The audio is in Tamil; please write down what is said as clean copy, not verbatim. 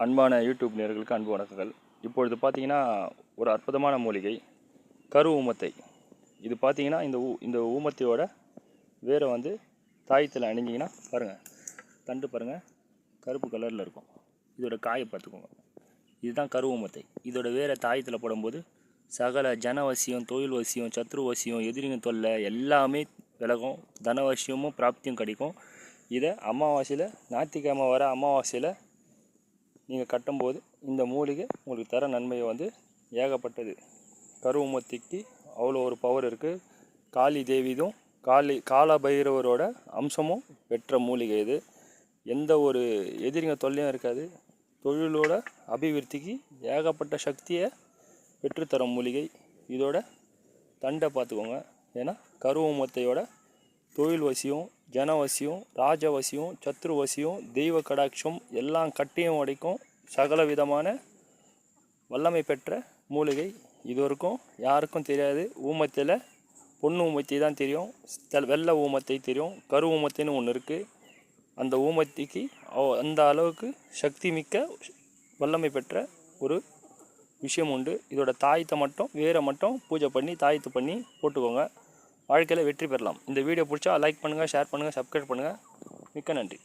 அன்பான யூடியூப் நேயர்களுக்கு அன்பு வணக்கங்கள். இப்பொழுது பார்த்தீங்கன்னா ஒரு அற்புதமான மூலிகை கரு ஊமத்தை. இது பார்த்தீங்கன்னா இந்த ஊமத்தையோட வேரை வந்து தாயத்தில் அணிஞ்சிங்கன்னா பாருங்கள், தண்டு பாருங்கள் கருப்பு கலரில் இருக்கும். இதோட காயை பார்த்துக்கோங்க. இதுதான் கரு ஊமத்தை. இதோட வேரை தாயத்தில் போடும்போது சகல ஜனவசியம், தொழில் வசியம், சத்ரு வசியம், எதிரிங்க தொல்லை எல்லாமே விலகும். தனவசியமும் பிராப்தியும் கிடைக்கும். இதை அமாவாசையில், ஞாயிற்றுக்கிழமை வர அமாவாசையில் நீங்கள் கட்டும்போது இந்த மூலிகை உங்களுக்கு தர நன்மையை வந்து ஏகப்பட்டது. கரு ஊமத்திக்கு அவ்வளோ ஒரு பவர் இருக்குது. காளி தேவிதும் கால பைரவரோட அம்சமும் பெற்ற மூலிகை இது. எந்த ஒரு எதிரிங்க தொல்லையும் இருக்காது. தொழிலோட அபிவிருத்திக்கு ஏகப்பட்ட சக்தியை பெற்றுத்தரும் மூலிகை. இதோட தண்டை பார்த்துக்கோங்க. ஏன்னா கரு ஊமத்தையோட தொழில் வசியம், ஜனவசியம், ராஜவசியம், சத்ருவசியம், தெய்வ கடாட்சம் எல்லாம் கட்டியும் உடைக்கும் சகல விதமான வல்லமை பெற்ற மூலிகை. இது வரைக்கும் யாருக்கும் தெரியாது. ஊமத்தையில் பொண்ணு ஊமத்தை தான் தெரியும், வெள்ளை ஊமத்தை தெரியும், கரு ஊமத்தைன்னு ஒன்று இருக்குது. அந்த ஊமத்திக்கு அந்த அளவுக்கு சக்தி மிக்க வல்லமை பெற்ற ஒரு விஷயம் உண்டு. இதோட தாயத்தை மட்டும் வேரை மட்டும் பூஜை பண்ணி தாயத்து பண்ணி போட்டுக்கோங்க. வாழ்க்கையில் வெற்றி பெறலாம். இந்த வீடியோ பிடிச்சா லைக் பண்ணுங்கள், ஷேர் பண்ணுங்கள், சப்ஸ்கிரைப் பண்ணுங்கள். மிக்க நன்றி.